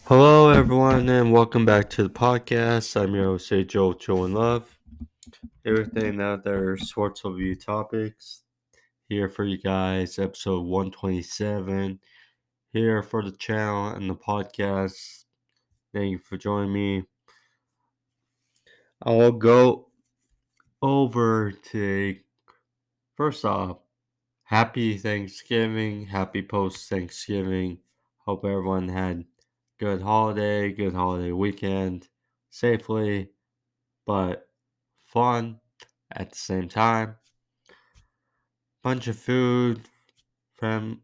Hello, everyone, and welcome back to the podcast. I'm your host, Joe and Love. Everything out there, sports overview topics. Here for you guys, episode 127. Here for the channel and the podcast. Thank you for joining me. I'll go over today. First off, happy Thanksgiving, happy post Thanksgiving. Hope everyone had good holiday weekend safely, but fun at the same time. Bunch of food, fam-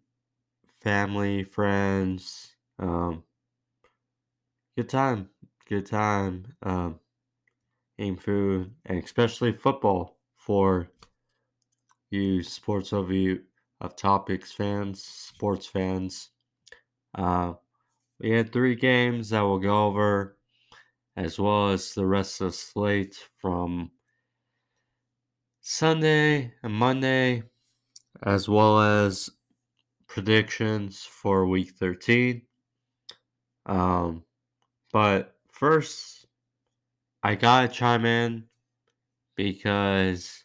family, friends, good time, good time. Eating food, and especially football for you sports overview of topics fans, sports fans. Uh, we had 3 games that we'll go over, as well as the rest of the slate from Sunday and Monday, as well as predictions for week 13. Um, but first, I gotta chime in because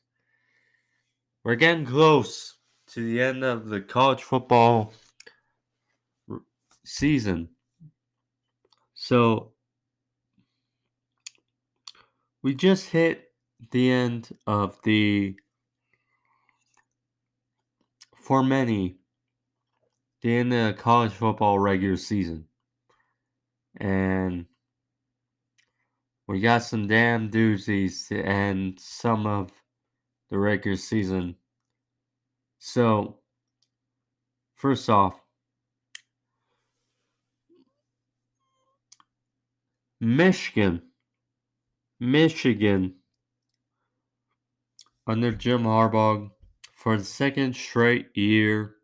we're getting close to the end of the college football season. So we just hit the end of for many, the end of the college football regular season. And we got some damn doozies to end some of the regular season. So, first off, Michigan, under Jim Harbaugh, for the second straight year,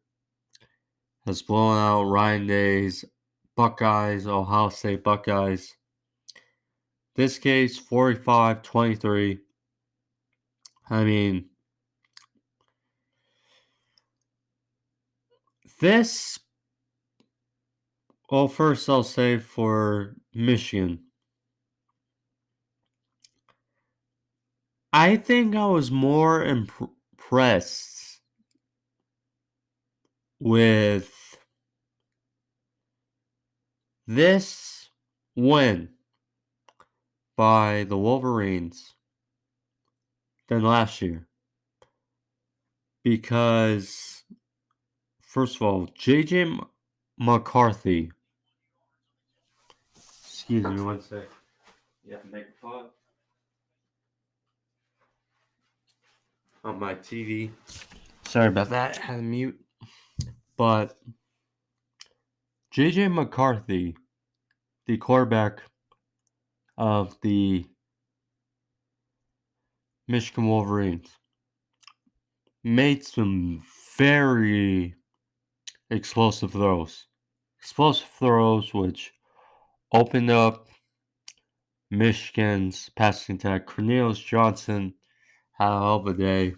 has blown out Ryan Day's Buckeyes, Ohio State Buckeyes. This case, 45-23. I mean, this, well, first I'll say for Michigan, I think I was more impressed with this win by the Wolverines than last year. Because, first of all, J.J. McCarthy. Excuse me one sec. Yeah, make a pot on my TV. Sorry about that. I had to mute. But J.J. McCarthy, the quarterback of the Michigan Wolverines, made some very explosive throws. Explosive throws which opened up Michigan's passing attack. Cornelius Johnson had a hell of a day.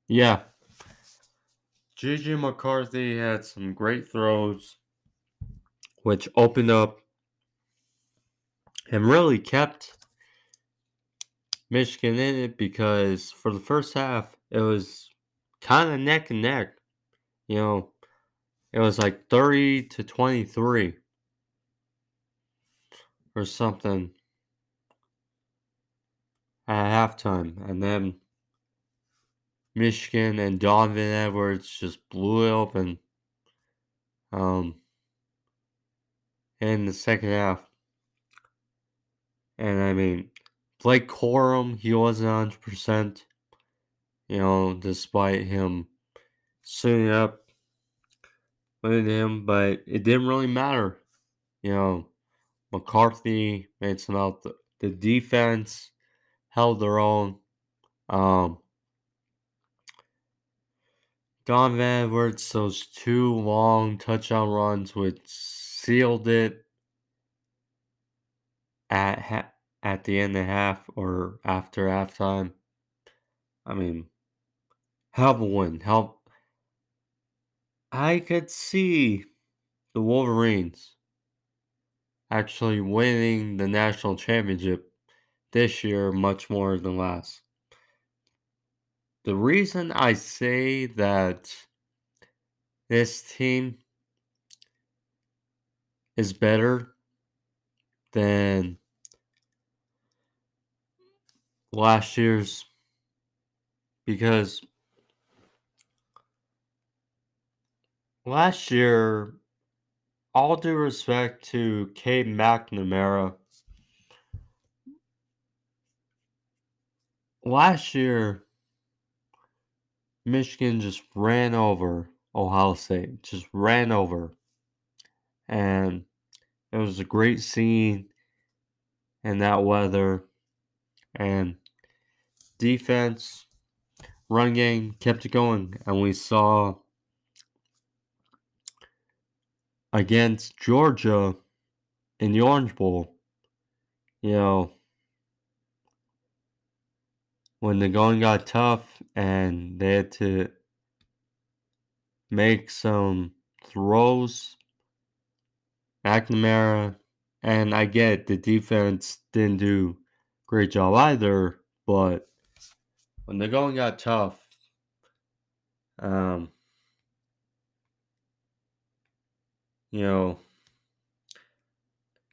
Yeah. J.J. McCarthy had some great throws, which opened up and really kept Michigan in it because for the first half, it was kind of neck and neck. You know, it was like 30-23 or something at halftime. And then Michigan and Donovan Edwards just blew it open in the second half. And I mean, Blake Corum, he wasn't 100%, despite him suiting up with him, but it didn't really matter. McCarthy made some out. The defense held their own. Um, Donovan Edwards, those 2 long touchdown runs, which sealed it at the end of the half or after halftime. I mean, hell of a win. I could see the Wolverines actually winning the national championship this year much more than last. The reason I say that this team is better than last year's because last year, all due respect to Cade McNamara, last year Michigan just ran over Ohio State, just ran over. And it was a great scene in that weather. And defense, run game kept it going. And we saw against Georgia in the Orange Bowl, you know, when the going got tough and they had to make some throws, McNamara, and I get the defense didn't do a great job either, but when the going got tough, um, you know,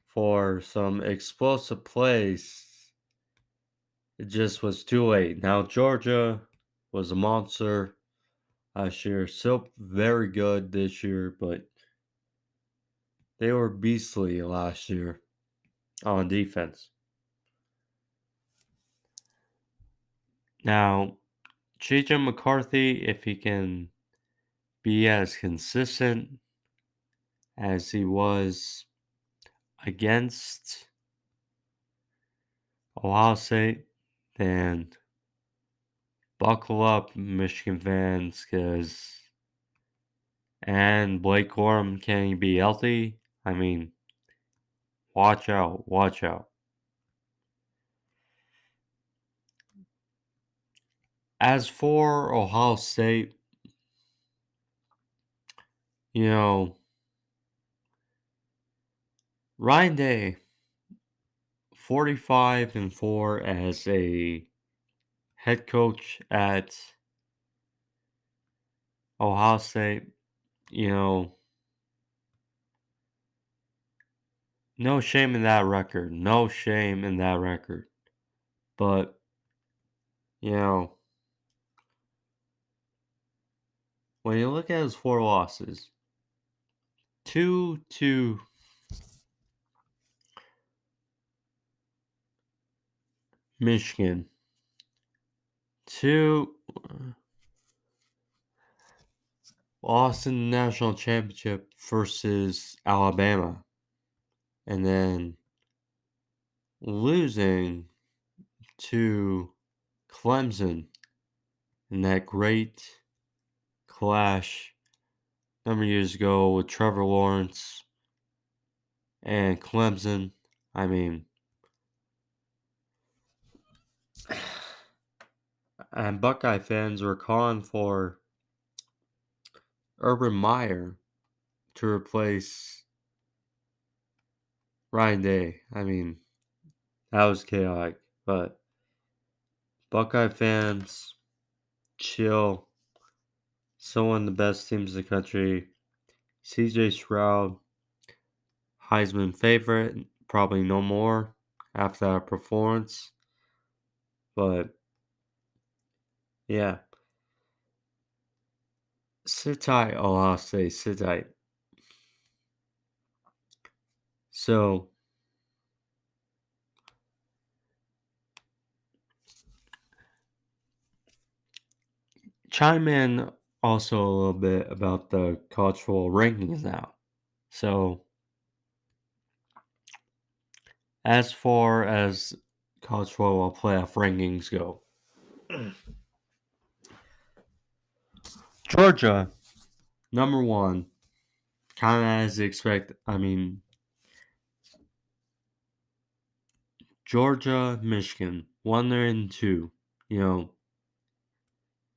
for some explosive plays, it just was too late. Now Georgia was a monster last year, still very good this year, but they were beastly last year on defense. Now, JJ McCarthy, if he can be as consistent as he was against Ohio State, then buckle up, Michigan fans, and Blake Corum, can he be healthy? I mean, watch out, watch out. As for Ohio State, you know, Ryan Day, 45-4 as a head coach at Ohio State, you know, no shame in that record. No shame in that record. But, you know, when you look at his 4 losses, 2 to Michigan, 2 lost in the national championship versus Alabama, and then losing to Clemson in that great clash a number of years ago with Trevor Lawrence and Clemson. I mean, and Buckeye fans were calling for Urban Meyer to replace Ryan Day. I mean, that was chaotic, but Buckeye fans, chill. Still one of the best teams in the country. CJ Stroud, Heisman favorite, probably no more after that performance. But yeah, sit tight, Ohio State, sit tight. So, chime in also a little bit about the college football rankings now. So, as far as college football playoff rankings go, Georgia, number one, kind of as expected. I mean, Georgia, Michigan, 1 and 2. You know,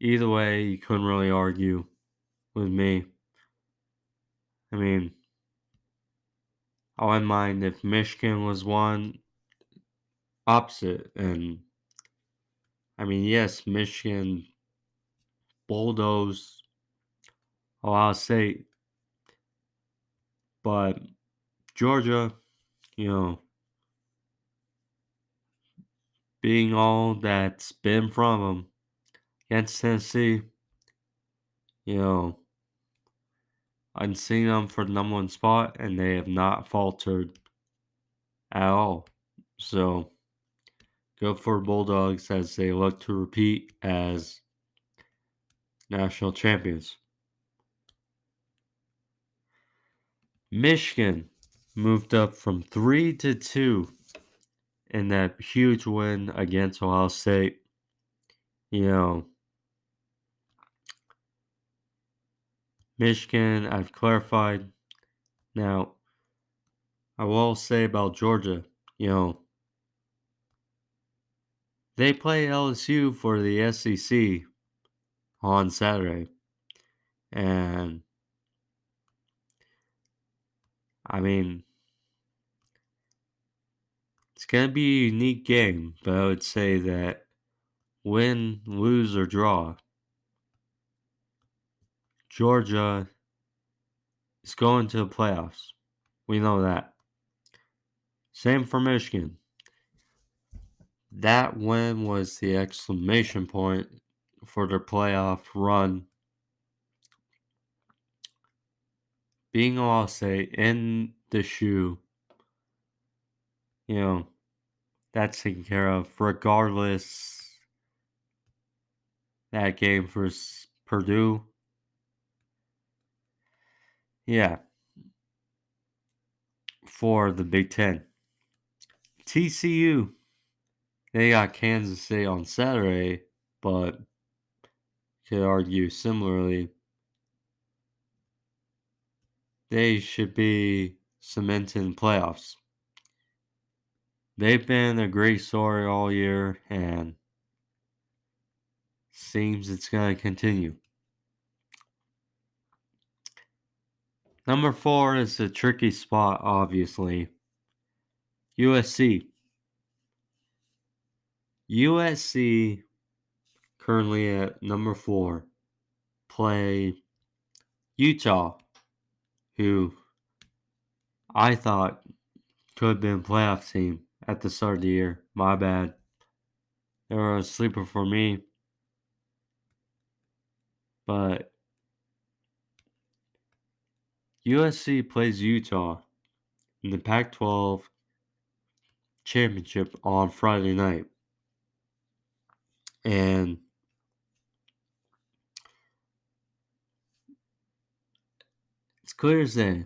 either way, you couldn't really argue with me. I mean, I wouldn't mind if Michigan was one opposite. And I mean, yes, Michigan bulldozed Ohio State, but Georgia, you know, being all that's been from them against Tennessee, you know, I've seen them for the number one spot, and they have not faltered at all. So go for Bulldogs as they look to repeat as national champions. Michigan moved up from 3-2 in that huge win against Ohio State. You know, Michigan, I've clarified. Now, I will say about Georgia, you know, they play LSU for the SEC on Saturday. And I mean, it's going to be a unique game, but I would say that win, lose, or draw, Georgia is going to the playoffs. We know that. Same for Michigan. That win was the exclamation point for their playoff run. Being Ohio State in the shoe, you know, that's taken care of regardless. That game for Purdue, yeah, for the Big Ten. TCU, they got Kansas State on Saturday, but could argue similarly, they should be cemented in playoffs. They've been a great story all year, and seems it's going to continue. Number 4 is a tricky spot, obviously. USC. USC, currently at number 4, play Utah, who I thought could have been a playoff team at the start of the year. My bad. They were a sleeper for me. But USC plays Utah in the Pac 12 championship on Friday night. And it's clear as day.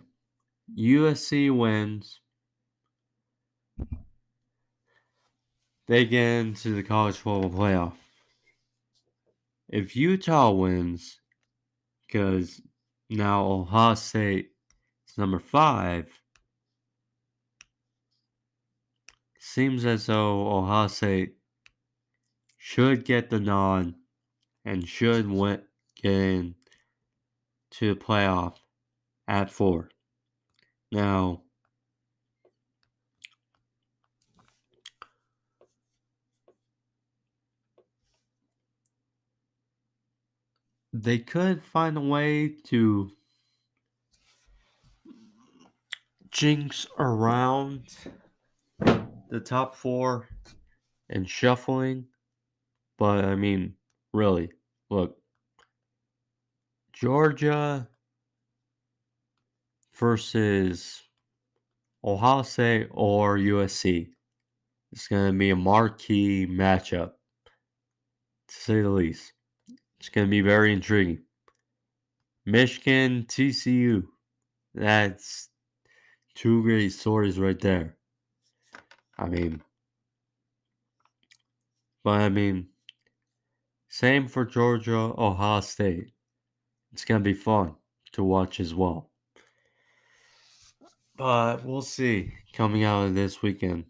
USC wins. They get into the college football playoff. If Utah wins, because now Ohio State is number 5, seems as though Ohio State should get the nod and should get in to the playoff at 4. Now, they could find a way to jinx around the top 4 and shuffling, but I mean, really, look, Georgia versus Ohio State or USC. It's going to be a marquee matchup, to say the least. It's going to be very intriguing. Michigan, TCU. That's 2 great stories right there. I mean, same for Georgia, Ohio State. It's going to be fun to watch as well. But we'll see coming out of this weekend.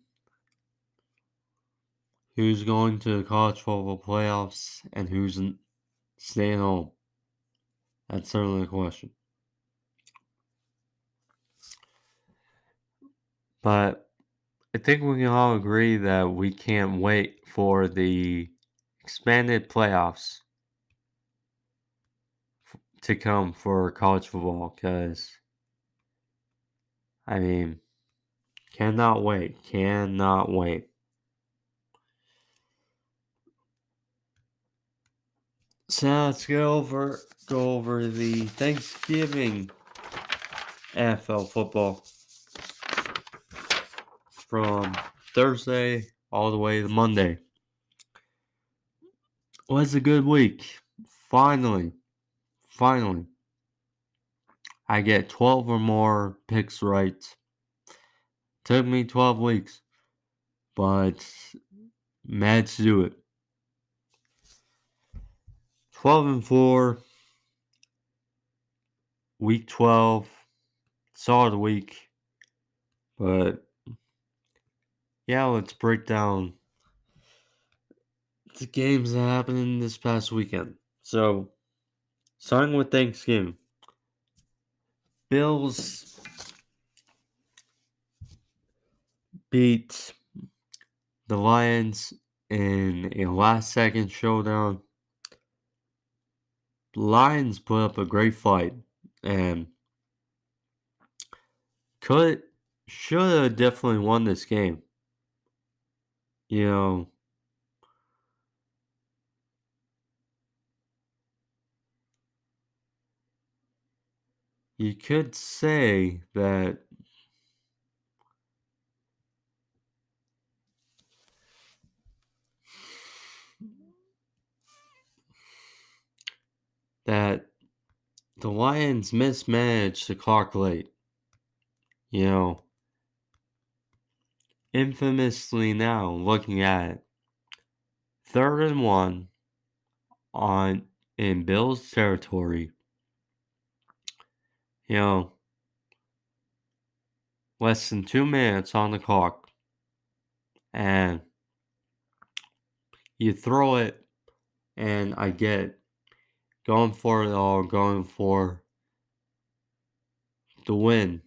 Who's going to the college football playoffs and who's staying home? That's certainly a question. But I think we can all agree that we can't wait for the expanded playoffs to come for college football because, I mean, cannot wait. Cannot wait. So now let's go over the Thanksgiving NFL football from Thursday all the way to Monday. Was a good week. Finally, I get 12 or more picks right. Took me 12 weeks, but managed to do it. 12-4, week 12, solid week. But yeah, let's break down the games that happened this past weekend. So, starting with Thanksgiving, Bills beat the Lions in a last second showdown. Lions put up a great fight and should have definitely won this game. You know, you could say that the Lions mismanaged the clock late. You know, infamously now looking at it, 3rd and 1 on in Bills territory. You know, less than 2 minutes on the clock, and you throw it, and I get going for it all, going for the win.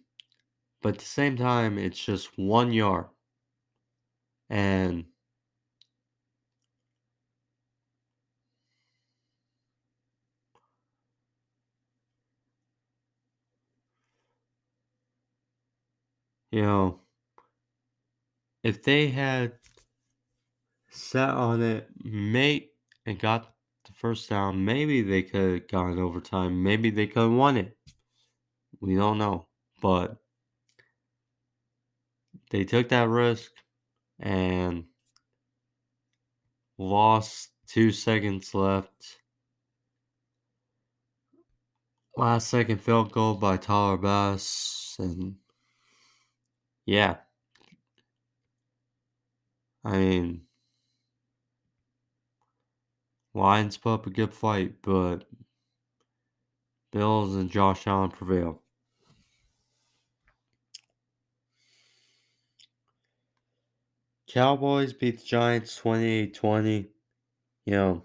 But at the same time, it's just 1 yard. And you know, if they had sat on it, and got the first down, maybe they could have gone overtime. Maybe they could have won it. We don't know. But they took that risk and lost 2 seconds left. Last second field goal by Tyler Bass. And yeah, I mean, Lions put up a good fight, but Bills and Josh Allen prevail. Cowboys beat the Giants 28-20. You know,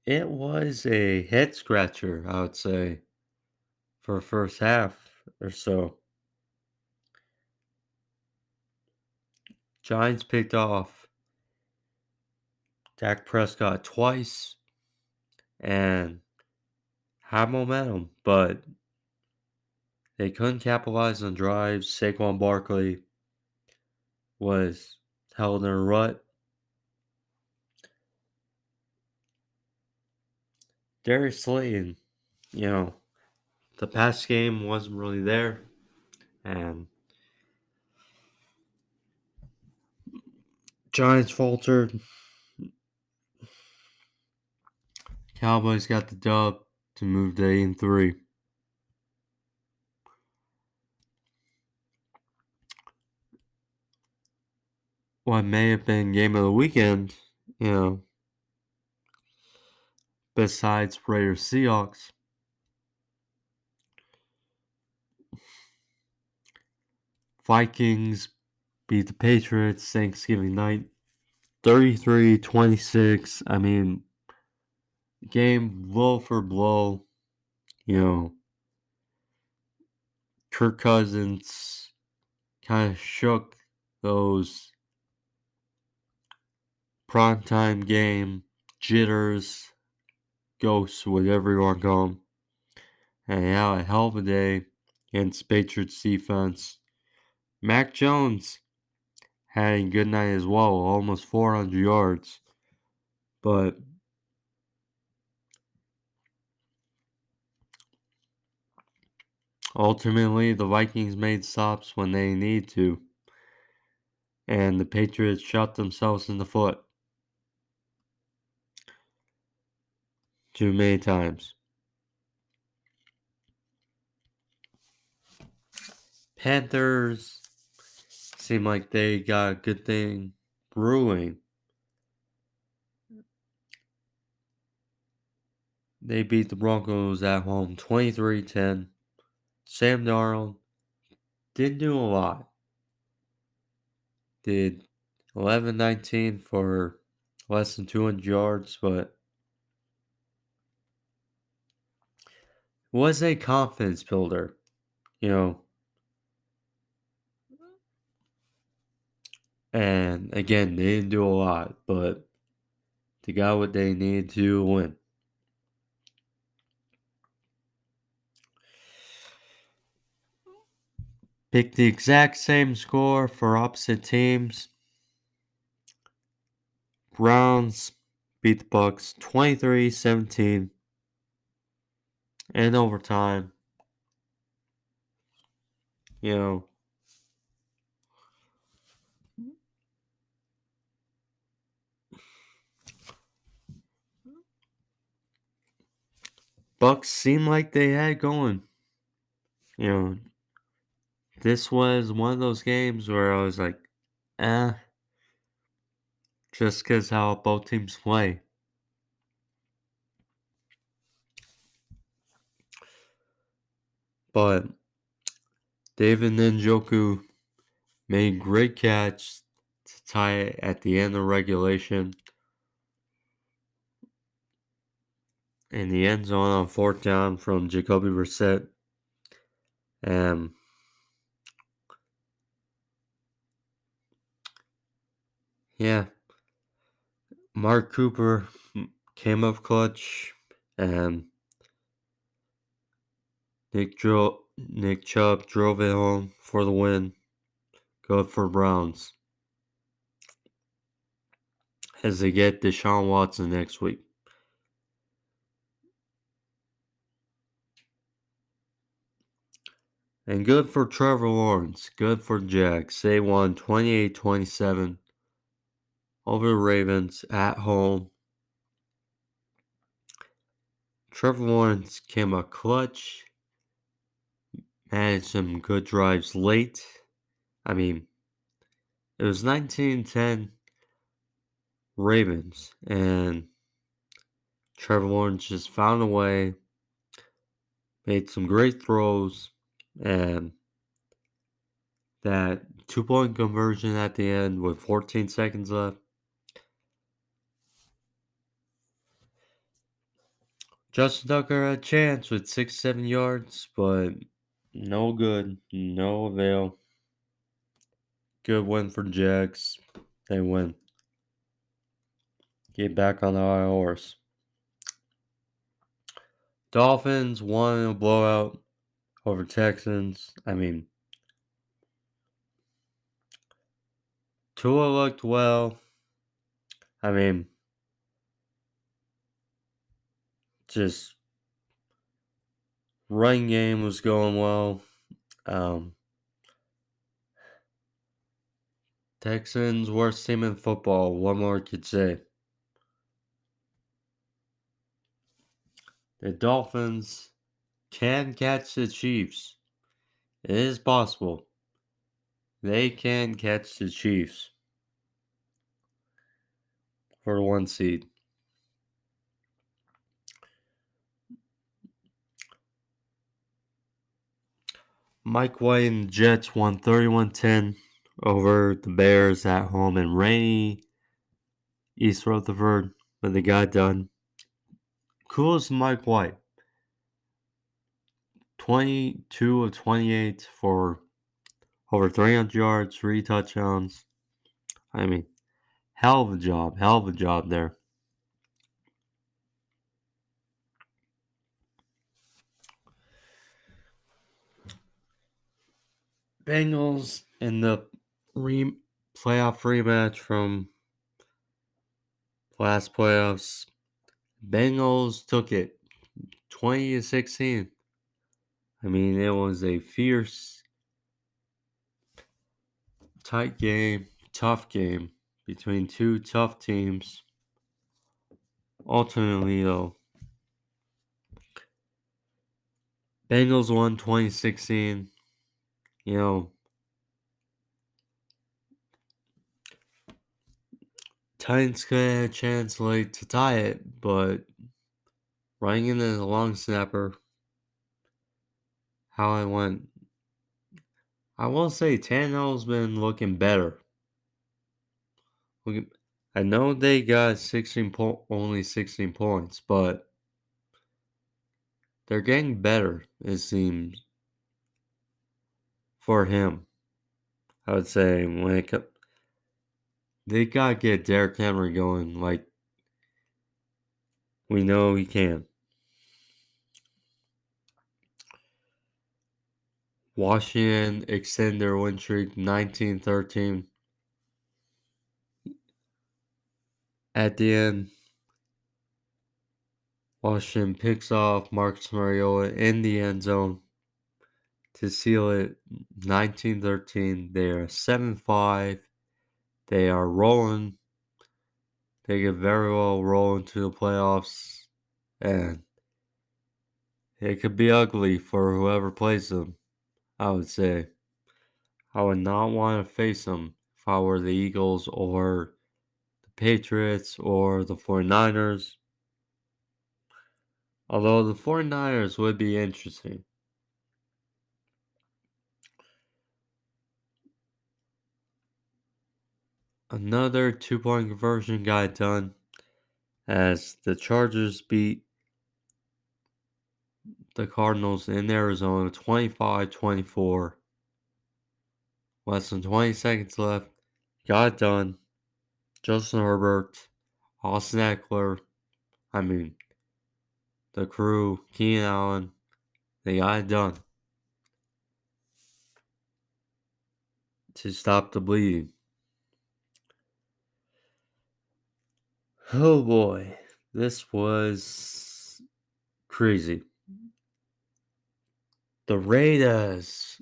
it was a head scratcher, I would say, for the first half or so. Giants picked off Dak Prescott twice and had momentum, but they couldn't capitalize on drives. Saquon Barkley was held in a rut. Darius Slayton, you know, the pass game wasn't really there, and Giants faltered. Cowboys got the dub to move to 8-3. What may have been game of the weekend, you know, besides Raiders Seahawks. Vikings beat the Patriots Thanksgiving night 33-26. I mean, game blow for blow, you know. Kirk Cousins kind of shook those primetime game jitters, ghosts, whatever you want to call them. And he had a hell of a day against Patriots defense. Mac Jones had a good night as well, almost 400 yards. But ultimately, the Vikings made stops when they need to. And the Patriots shot themselves in the foot too many times. Panthers seem like they got a good thing brewing. They beat the Broncos at home 23-10. Sam Darnold didn't do a lot. Did 11-19 for less than 200 yards, but was a confidence builder. And again, they didn't do a lot, but they got what they needed to win. Pick the exact same score for opposite teams. Browns beat the Bucks 23-17 in overtime. Bucks seemed like they had going. This was one of those games where I was like, just because how both teams play. But David Njoku made a great catch to tie it at the end of regulation. In the end zone on 4th down from Jacoby Brissett. Yeah. Mark Cooper came up clutch. And Nick Chubb drove it home for the win. Good for Browns. As they get Deshaun Watson next week. And good for Trevor Lawrence. Good for Jags. They won 28-27 over the Ravens at home. Trevor Lawrence came up clutch. Managed some good drives late. It was 19-10 Ravens. And Trevor Lawrence just found a way. Made some great throws. And that 2-point conversion at the end with 14 seconds left. Justin Tucker had a chance with 6-7 yards, but no good, no avail. Good win for Jags. They win. Get back on the high horse. Dolphins won in a blowout over Texans. Tua looked well. Just running game was going well. Texans worst team in football. One more could say. The Dolphins can catch the Chiefs. It is possible. They can catch the Chiefs for the 1 seed. Mike White and the Jets won 31-10 over the Bears at home in rainy East Rutherford, but they got done. Cool as Mike White. 22 of 28 for over 300 yards, 3 touchdowns. I mean, hell of a job there. Bengals in the playoff rematch from last playoffs. Bengals took it 20-16. I mean, it was a fierce, tight game, tough game between two tough teams. Ultimately, though, Bengals won 2016. You know, Titans could have had a chance late to tie it, but running in as a long snapper, how it went. I will say Tannehill's been looking better. I know they got only 16 points, but they're getting better, it seems, for him. I would say they gotta get Derrick Henry going like we know he can. Washington extend their win streak 19-13. At the end, Washington picks off Marcus Mariota in the end zone to seal it 19-13. They are 7-5. They are rolling. They get very well rolling to the playoffs. And it could be ugly for whoever plays them, I would say. I would not want to face them if I were the Eagles or the Patriots or the 49ers. Although the 49ers would be interesting. Another 2-point conversion got done as the Chargers beat the Cardinals in Arizona 25-24. Less than 20 seconds left. Got it done. Justin Herbert, Austin Eckler, the crew, Keenan Allen, they got it done to stop the bleeding. Oh boy, this was crazy. The Raiders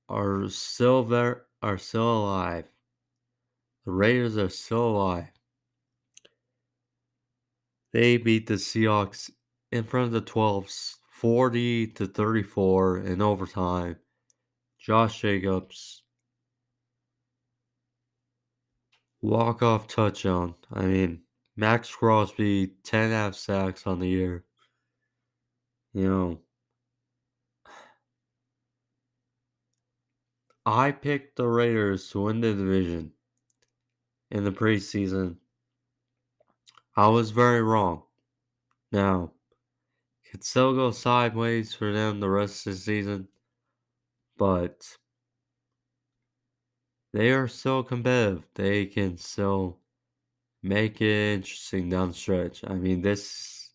are still alive. The Raiders are still alive. They beat the Seahawks in front of the 12s 40-34 in overtime. Josh Jacobs walk-off touchdown. Max Crosby 10.5 sacks on the year. I picked the Raiders to win the division in the preseason. I was very wrong. Now, could still go sideways for them the rest of the season, but they are still competitive. They can still make it interesting down the stretch. This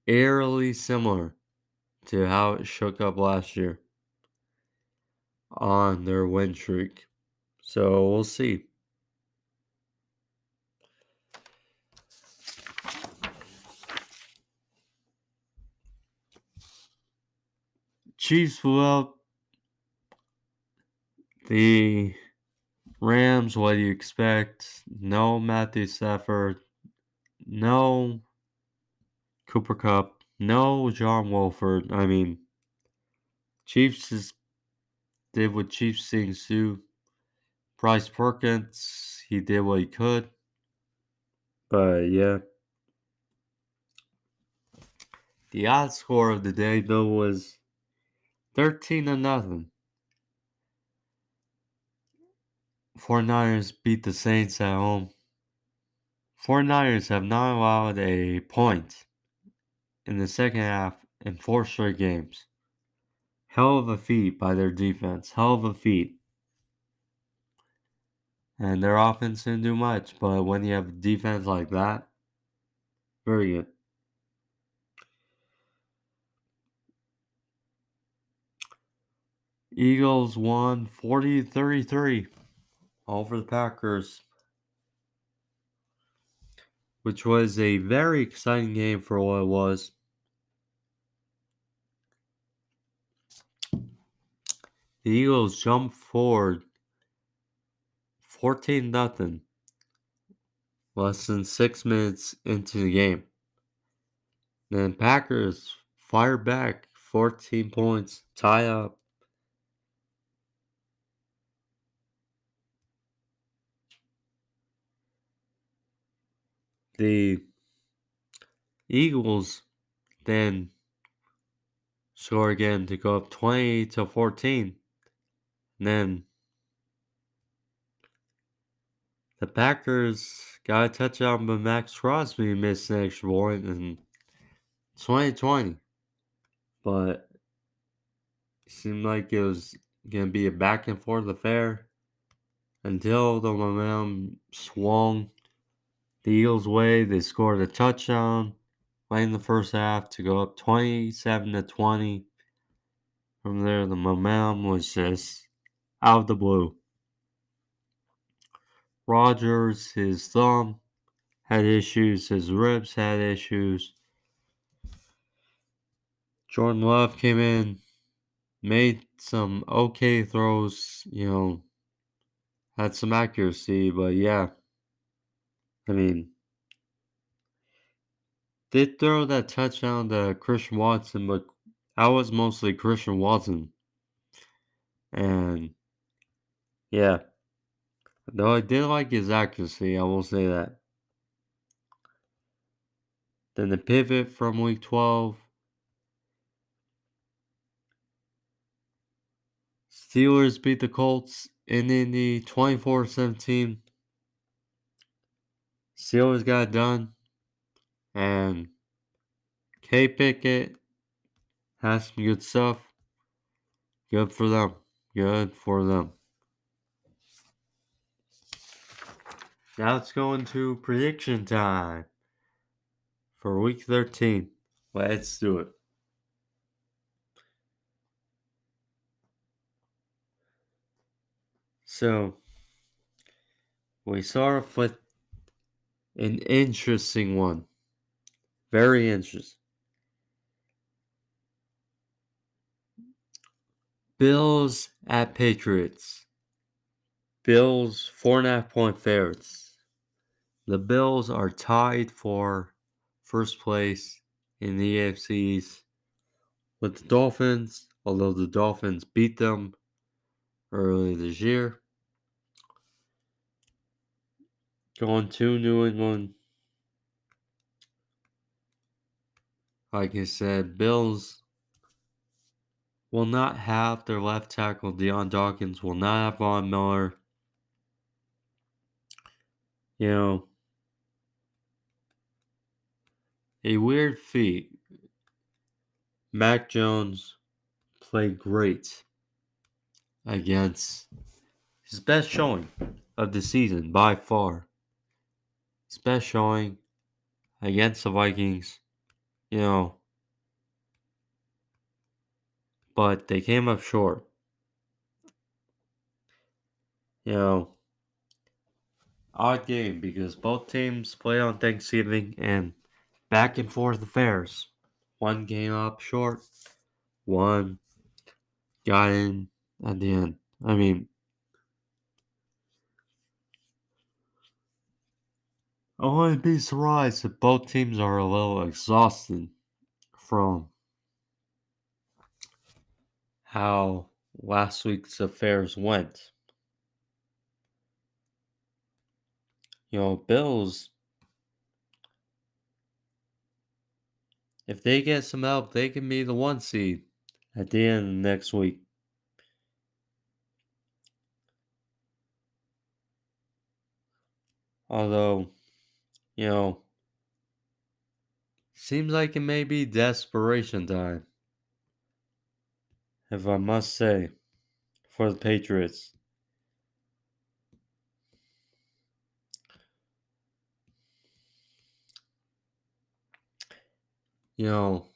eerily similar to how it shook up last year on their win streak. So we'll see. Chiefs will the Rams. What do you expect? No Matthew Stafford. No Cooper Cup. No John Wolford. Chiefs just did what Chiefs things do. Bryce Perkins, he did what he could. But yeah. The odds score of the day though was 13-0. 49ers beat the Saints at home. 49ers have not allowed a point in the second half in 4 straight games. Hell of a feat by their defense. Hell of a feat. And their offense didn't do much, but when you have a defense like that, very good. Eagles won 40-33 over the Packers, which was a very exciting game for what it was. The Eagles jumped forward 14-0 less than 6 minutes into the game. Then Packers fired back 14 points, tie up. The Eagles then score again to go up 20-14. And then the Packers got a touchdown, but Max Crosby missed an extra point in 2020. But it seemed like it was going to be a back and forth affair until the momentum swung the Eagles' way. They scored a touchdown late in the first half to go up 27-20. From there, the momentum was just out of the blue. Rodgers, his thumb had issues, his ribs had issues. Jordan Love came in, made some okay throws, had some accuracy, but yeah, I mean, did throw that touchdown to Christian Watson, but that was mostly Christian Watson. And yeah, though I did like his accuracy, I will say that. Then the pivot from week 12. Steelers beat the Colts in Indy 24-17. Steelers got it done. And K Pickett has some good stuff. Good for them. Good for them. Now let's go into prediction time for week 13. Let's do it. So, we start off with an interesting one. Very interesting. Bills at Patriots. Bills 4.5-point favorites. The Bills are tied for first place in the AFCs with the Dolphins, although the Dolphins beat them earlier this year. Going to New England. Like I said, Bills will not have their left tackle, Deion Dawkins, will not have Von Miller. A weird feat. Mac Jones played great against his best showing of the season by far. His best showing against the Vikings, but they came up short. Odd game because both teams play on Thanksgiving and back and forth affairs. One came up short, one got in at the end. I mean, I wouldn't be surprised if both teams are a little exhausted from how last week's affairs went. Bills, if they get some help, they can be the 1 seed at the end of next week. Although, seems like it may be desperation time. if I must say, for the Patriots. You know,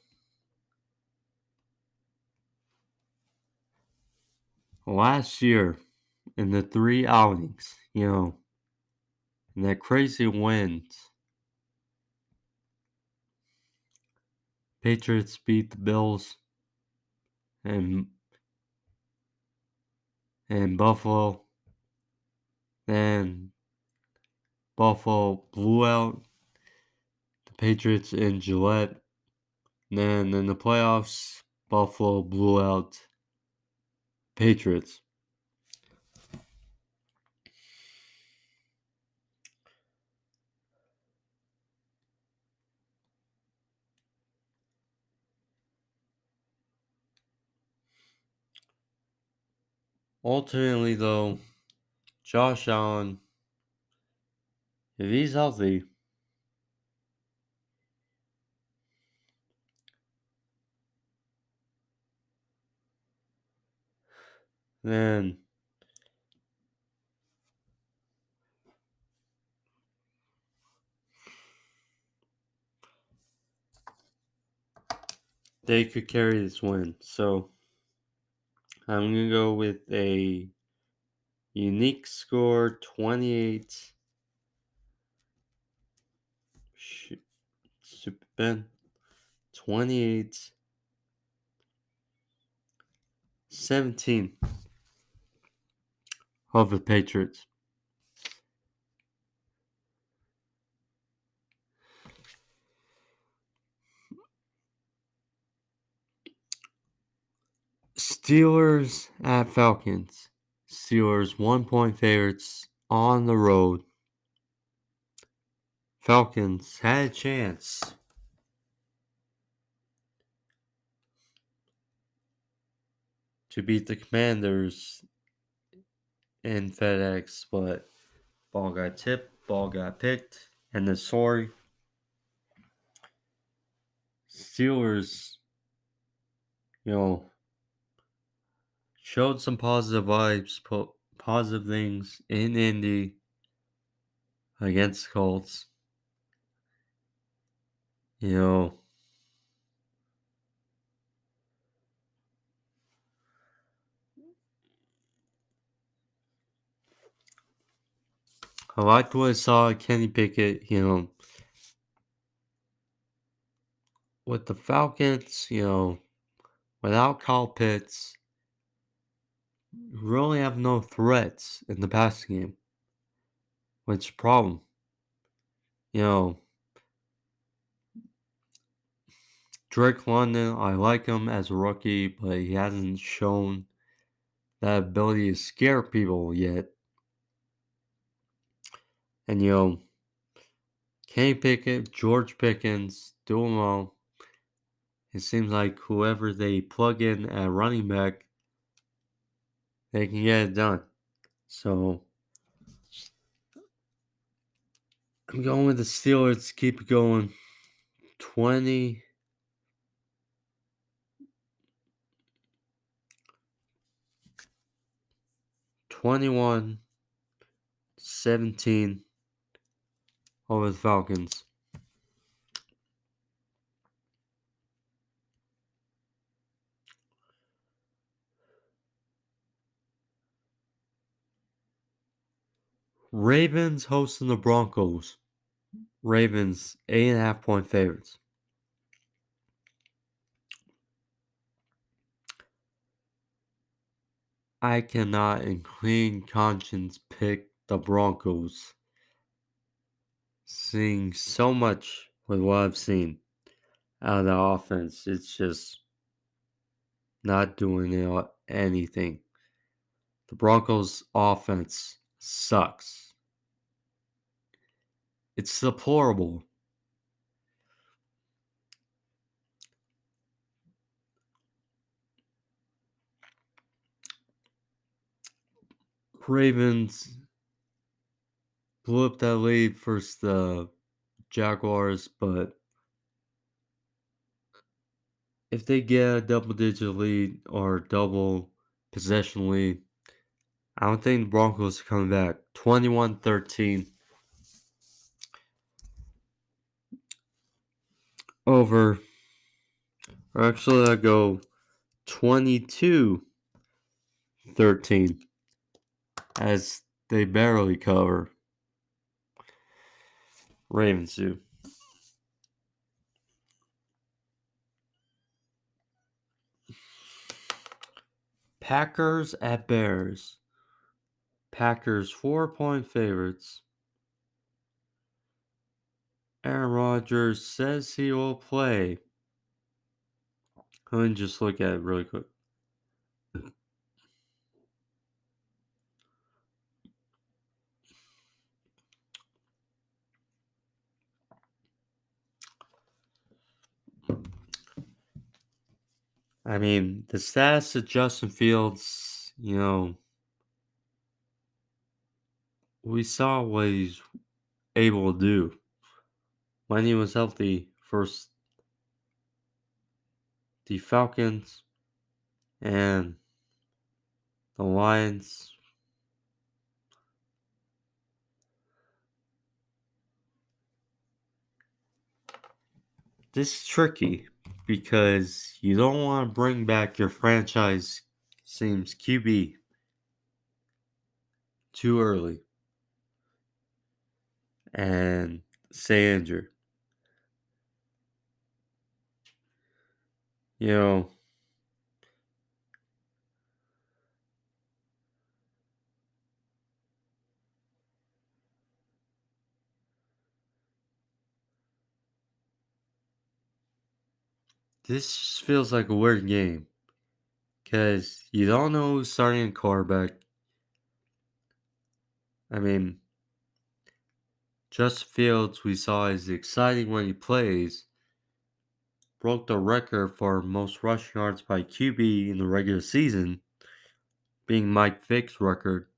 last year in the three outings, and that crazy wind, Patriots beat the Bills and Buffalo. Then Buffalo blew out the Patriots in Gillette. Then in the playoffs, Buffalo blew out Patriots. Ultimately, though, Josh Allen, if he's healthy, then they could carry this win. So I'm going to go with a unique score 28. Super Ben. 28 17 of the Patriots. Steelers at Falcons. Steelers 1-point favorites on the road. Falcons had a chance to beat the Commanders in FedEx, but ball got tipped, ball got picked, and the story Steelers, showed some positive vibes, positive things in Indy against Colts. You know, I liked what I saw at Kenny Pickett, with the Falcons, without Kyle Pitts, really have no threats in the passing game, which is a problem. You know, Drake London, I like him as a rookie, but he hasn't shown that ability to scare people yet. And, Kenny Pickett, George Pickens, doing well. It seems like whoever they plug in at running back, they can get it done. So, I'm going with the Steelers. Keep it going. 20. 21 17 over the Falcons. Ravens hosting the Broncos. Ravens 8.5-point favorites. I cannot in clean conscience pick the Broncos. Seeing so much with what I've seen out of the offense, it's just not doing anything. The Broncos' offense sucks. It's deplorable. Ravens blew up that lead versus the Jaguars, but if they get a double-digit lead or double possession lead, I don't think the Broncos are coming back. 21-13 over, or actually, I go 22-13 as they barely cover. Ravens do. Packers at Bears. Packers 4-point favorites. Aaron Rodgers says he will play. Let me just look at it really quick. I mean, the stats of Justin Fields, we saw what he's able to do when he was healthy versus the Falcons and the Lions. This is tricky because you don't want to bring back your franchise seems QB too early and stay injured. You know, this feels like a weird game because you don't know who's starting quarterback. I mean, Justin Fields, we saw is exciting when he plays. Broke the record for most rushing yards by QB in the regular season, being Mike Vick's record.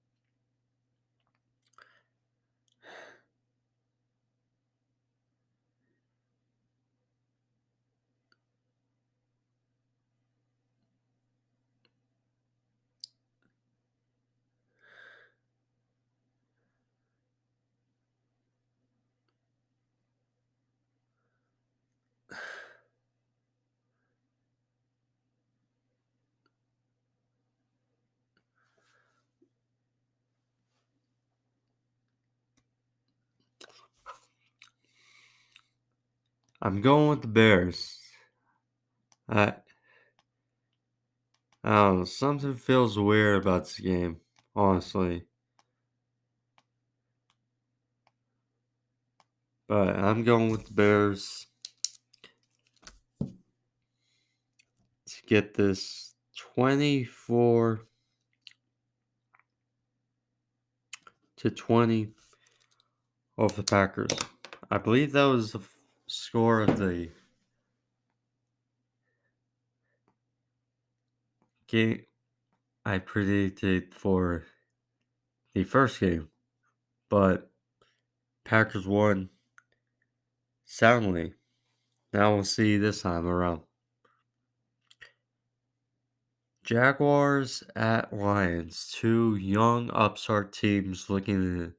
I'm going with the Bears. I, I don't know, something feels weird about this game, honestly. But I'm going with the Bears to get this 24-20 over the Packers. I believe that was the score of the game I predicted for the first game. But Packers won soundly. Now we'll see this time around. Jaguars at Lions. Two young upstart teams looking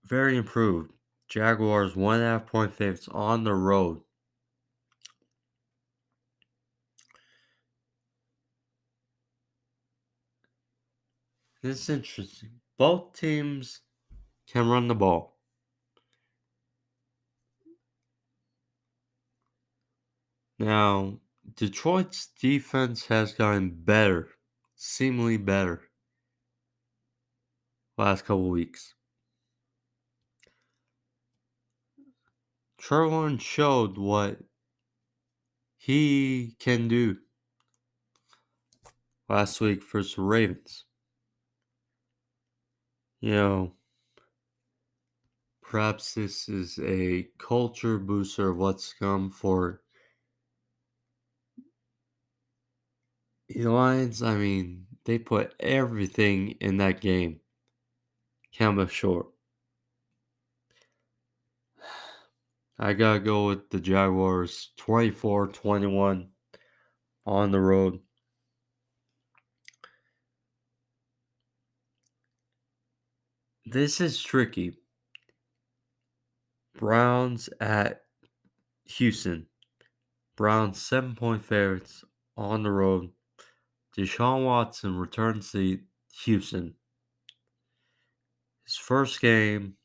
very improved. Jaguars 1.5 point favorites on the road. This is interesting. Both teams can run the ball. Now, Detroit's defense has gotten better, seemingly better, last couple weeks. Trevor Lawrence showed what he can do last week versus the Ravens. Perhaps this is a culture booster of what's come for the Lions. I mean, they put everything in that game. Came up short. I gotta go with the Jaguars 24-21 on the road. This is tricky. Browns at Houston. Browns 7-point favorites on the road. Deshaun Watson returns to Houston. His first game,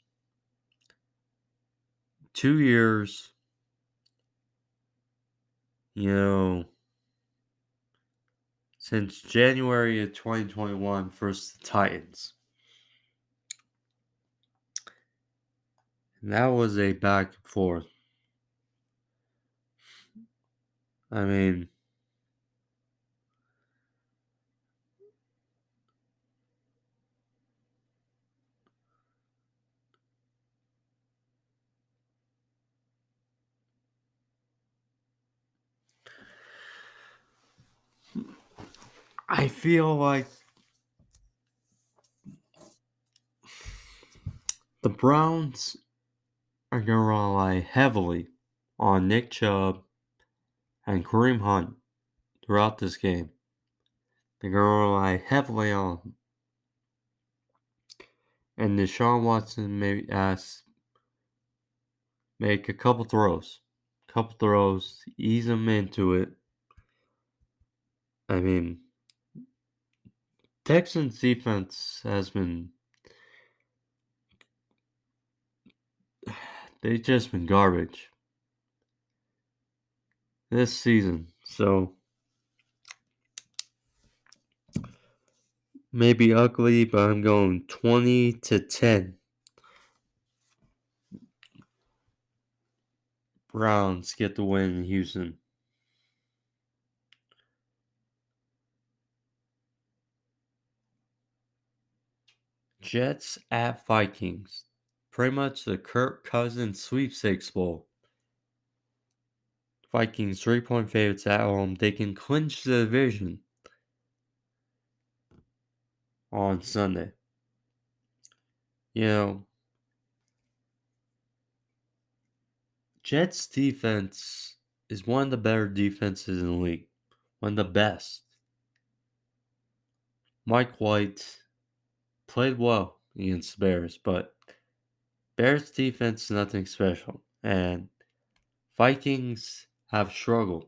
2 years, you know, since January of 2021 versus the Titans. And that was a back and forth. I mean, I feel like the Browns are going to rely heavily on Nick Chubb and Kareem Hunt throughout this game. They're going to rely heavily on them. And Deshaun Watson may make a couple throws, ease them into it. I mean, Texans defense has been, they've just been garbage this season. So, maybe ugly, but I'm going 20-10. Browns get the win in Houston. Jets at Vikings. Pretty much the Kirk Cousins sweepstakes bowl. Vikings 3-point favorites at home. They can clinch the division on Sunday. You know, Jets defense is one of the better defenses in the league. One of the best. Mike White played well against the Bears, but Bears defense is nothing special. And Vikings have struggled.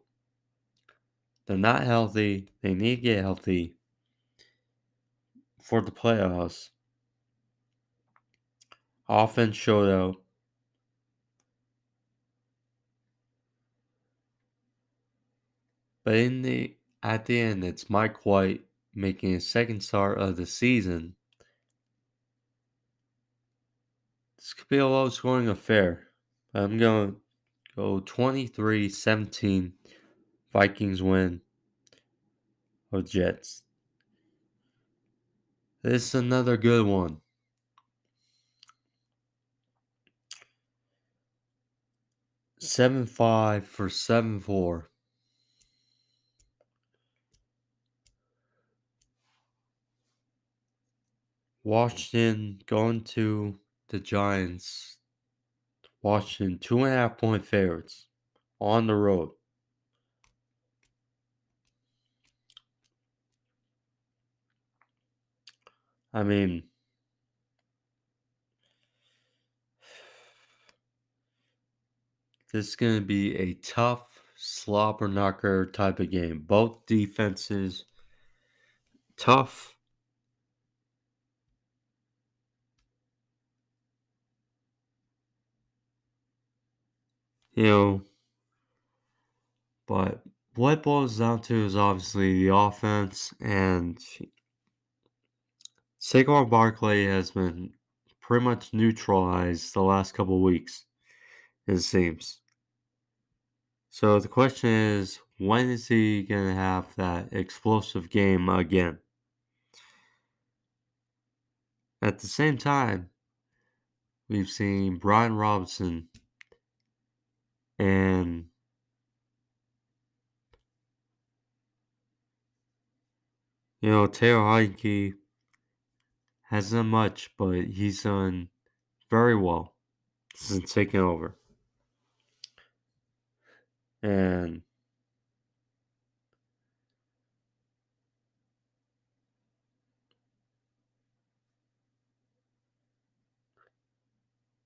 They're not healthy. They need to get healthy for the playoffs. Offense showed out. But at the end, it's Mike White making his second start of the season. This could be a low scoring affair. I'm going to go 23-17. Vikings win of Jets. This is another good one. 7-5 for 7-4. Washington going to the Giants. Washington 2.5-point favorites on the road. I mean, this is going to be a tough slobber knocker type of game. Both defenses tough. You know, but what it boils down to is obviously the offense, and Saquon Barkley has been pretty much neutralized the last couple of weeks, it seems. So the question is, when is he going to have that explosive game again? At the same time, we've seen Brian Robinson and Taylor Heineke hasn't done much, but he's done very well since taking over. and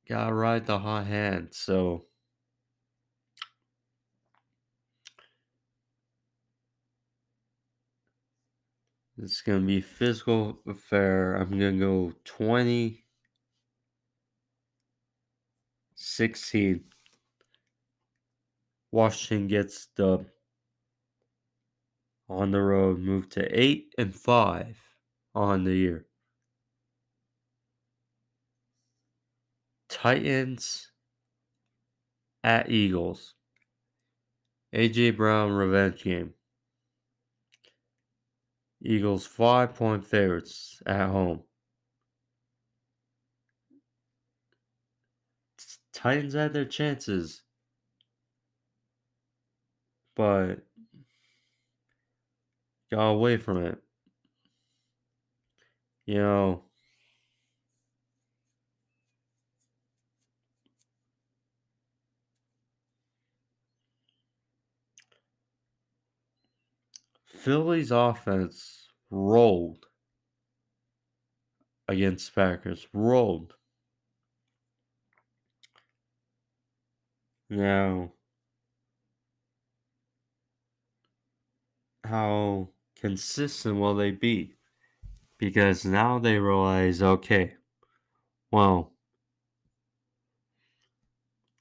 gotta ride the hot hand. So it's gonna be physical affair. I'm gonna go 2016. Washington gets the on the road, move to 8-5 on the year. Titans at Eagles. AJ Brown revenge game. Eagles 5-point favorites at home. Titans had their chances, but got away from it. You know, Philly's offense rolled against Packers. Rolled. Now, how consistent will they be? Because now they realize, okay, well,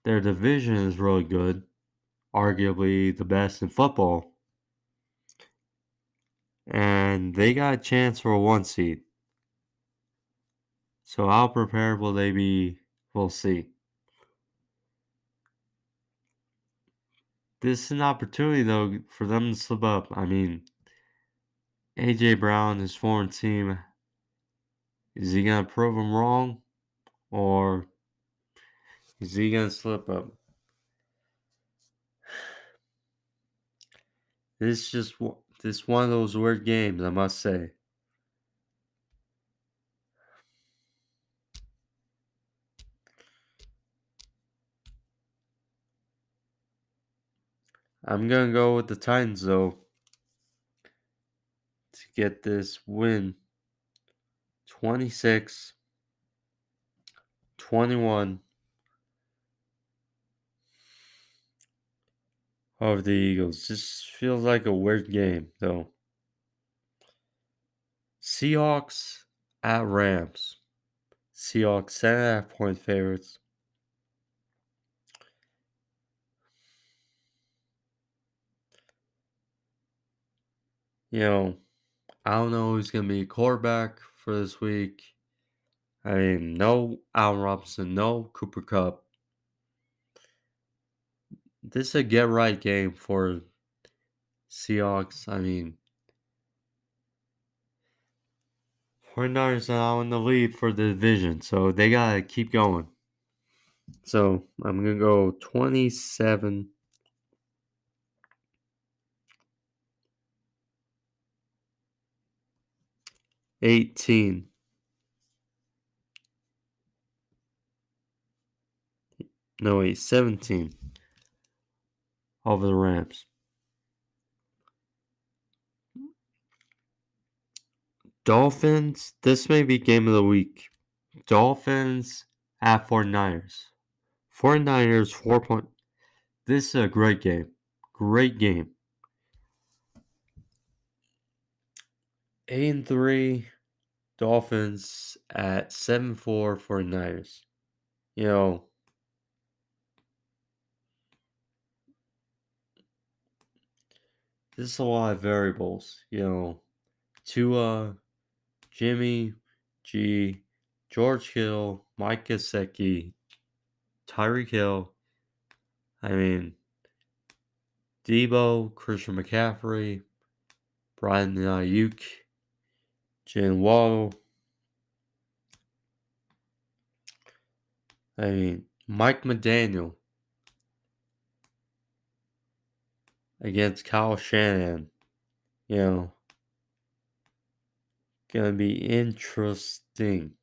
their division is really good, arguably the best in football, and they got a chance for a 1 seed. So how prepared will they be? We'll see. This is an opportunity, though, for them to slip up. I mean, AJ Brown, his former team, is he going to prove them wrong? Or is he going to slip up? This is just this one of those weird games, I must say. I'm going to go with the Titans, though, to get this win. 26-21 over the Eagles. This feels like a weird game, though. Seahawks at Rams. Seahawks 7.5-point favorites. I don't know who's going to be quarterback for this week. I mean, no Allen Robinson, no Cooper Kupp. This is a get right game for Seahawks. I mean, 49ers are now in the lead for the division, so they got to keep going. So I'm going to go 27. 18. No, wait, 17 over the Rams. Dolphins, this may be game of the week. Dolphins at 49ers. 49ers 4-point. This is a great game. Great game. 8-3 Dolphins at 7-4 49ers. This is a lot of variables. Tua, Jimmy G, George Hill, Mike Gesicki, Tyreek Hill. I mean, Debo, Christian McCaffrey, Brian Ayuk, Jalen Waddle. I mean, Mike McDaniel against Kyle Shanahan. Gonna be interesting.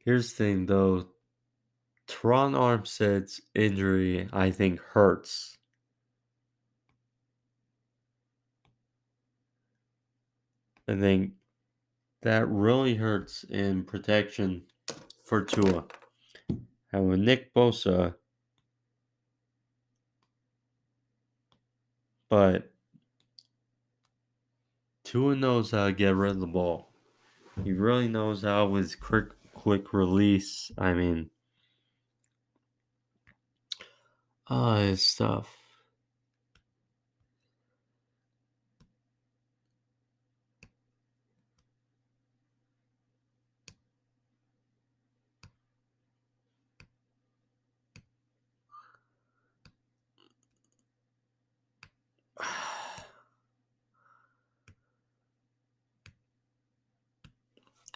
Here's the thing, though. Teron Armstead's injury, I think, hurts. I think that really hurts in protection for Tua. And with Nick Bosa, but Tua knows how to get rid of the ball. He really knows how with quick release. I mean, his stuff.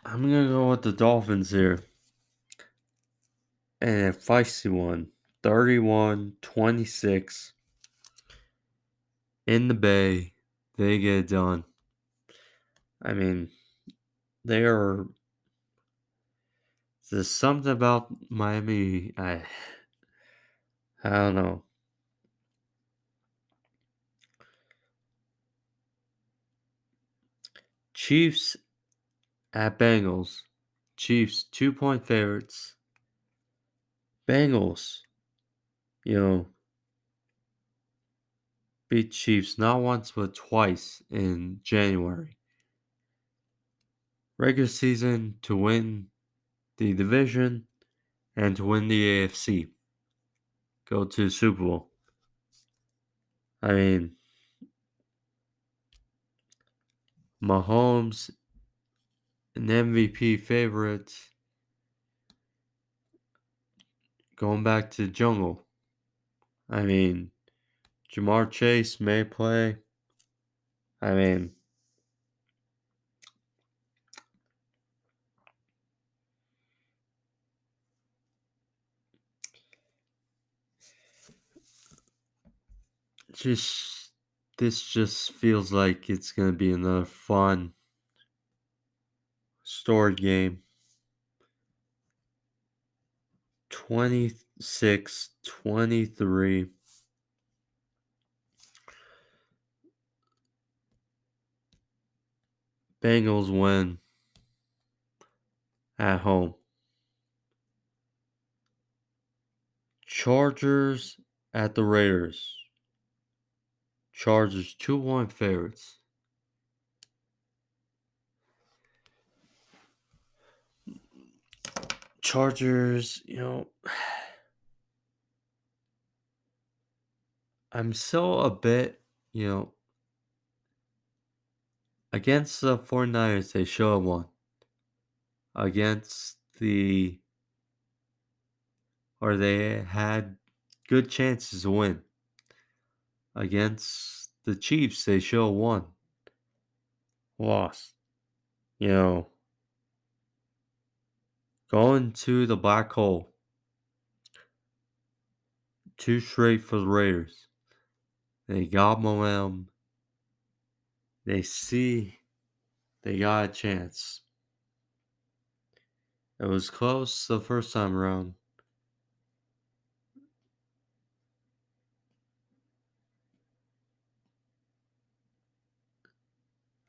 I'm gonna go with the Dolphins here. And a feisty one. 31-26. In the Bay. They get it done. I mean, they are. There's something about Miami. I don't know. Chiefs at Bengals. Chiefs 2-point favorites. Bengals, you know, beat Chiefs not once but twice in January. Regular season to win the division and to win the AFC. Go to the Super Bowl. I mean, Mahomes, an MVP favorite, going back to the jungle. I mean, Jamar Chase may play. I mean, just this just feels like it's gonna be another fun story game. 26-23. Bengals win at home. Chargers at the Raiders. Chargers 2-1 favorites. Chargers, I'm still a bit, against the 49ers, they should have won. They had good chances to win. Against the Chiefs, they should have won. Lost. Going to the black hole. Too straight for the Raiders. They got momentum. They see they got a chance. It was close the first time around.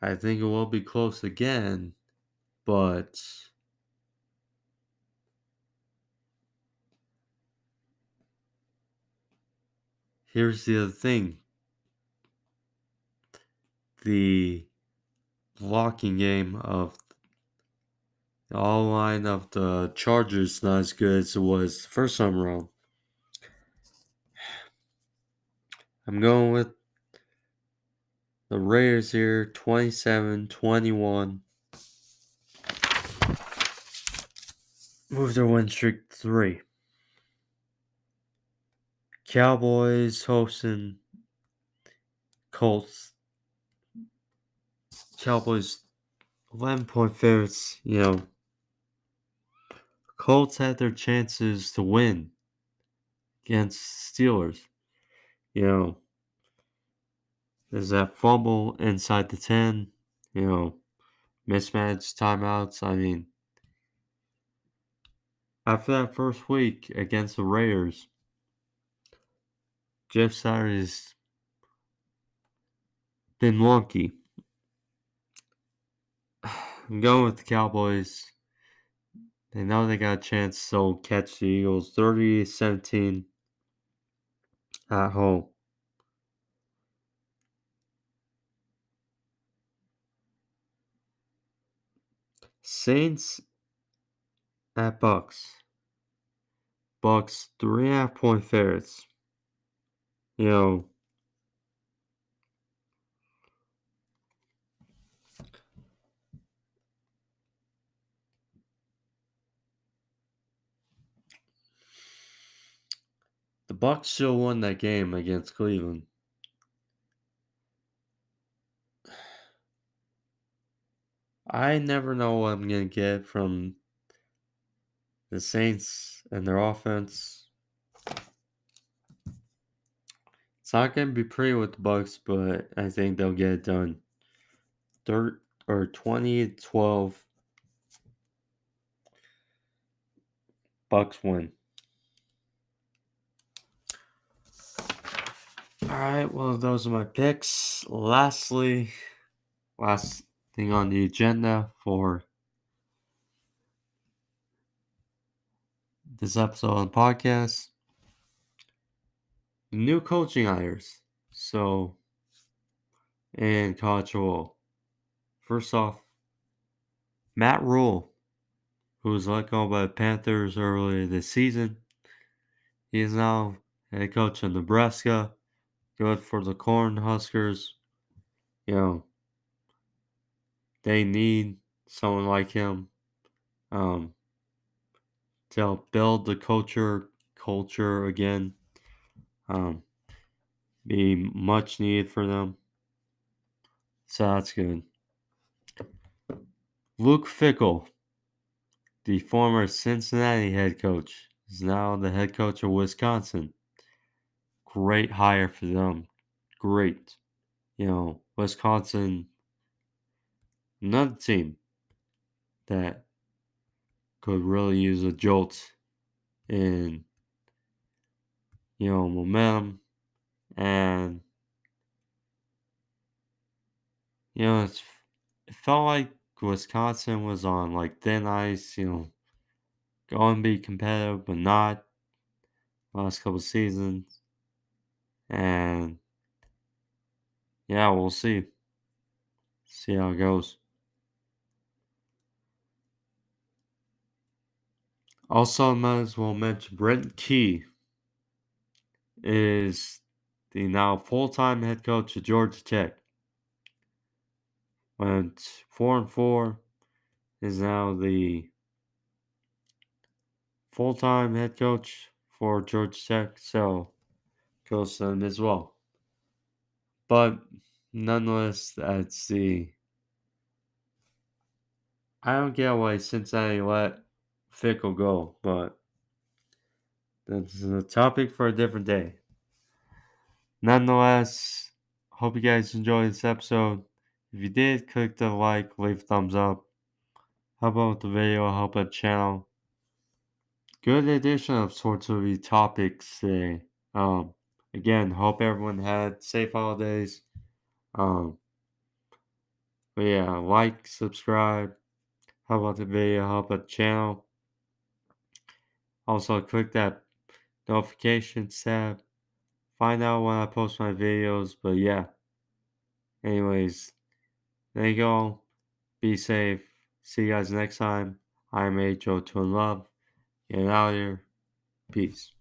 I think it will be close again, but here's the other thing. The blocking game of the all line of the Chargers not as good as it was the first time around. I'm going with the Raiders here, 27-21. Move their win streak to 3. Cowboys hosting Colts. Cowboys 11-point favorites. Colts had their chances to win against Steelers. There's that fumble inside the 10. Mismatched timeouts. I mean, After that first week against the Raiders, Jeff Saturday's been wonky. I'm going with the Cowboys. They know they got a chance, so catch the Eagles 30-17 at home. Saints at Bucks. Bucks 3.5-point favorites. You know, the Bucks still won that game against Cleveland. I never know what I'm gonna get from the Saints and their offense. It's not gonna be pretty with the Bucks, but I think they'll get it done. 20-12. Bucks win. Alright, well, those are my picks. Last thing on the agenda for this episode on the podcast. New coaching hires. So, and college football. First off, Matt Rule, who was let go by the Panthers earlier this season. He is now head coach of Nebraska. Good for the Cornhuskers. You know, they need someone like him to help build the culture again. Be much needed for them. So that's good. Luke Fickell, the former Cincinnati head coach, is now the head coach of Wisconsin. Great hire for them. Great. You know, Wisconsin, another team that could really use a jolt in, momentum. And, it felt like Wisconsin was on like thin ice, going to be competitive, but not last couple seasons. And yeah, we'll see. See how it goes. Also, might as well mention Brent Key is the now full-time head coach of Georgia Tech. Went 4-4, is now the full-time head coach for Georgia Tech, so goes to them as well. But nonetheless, I don't get why Cincinnati let Fickle go, but that's a topic for a different day. Nonetheless, hope you guys enjoyed this episode. If you did, click the like, leave a thumbs up. Help out with the video, help out the channel. Good addition of sorts of the topics today. Again, hope everyone had safe holidays. But yeah, like, subscribe, help out the video, help out the channel. Also, click that notifications tab. Find out when I post my videos. But yeah, anyways, there you go. Be safe. See you guys next time. I'm HO2 in Love. Get out of here. Peace.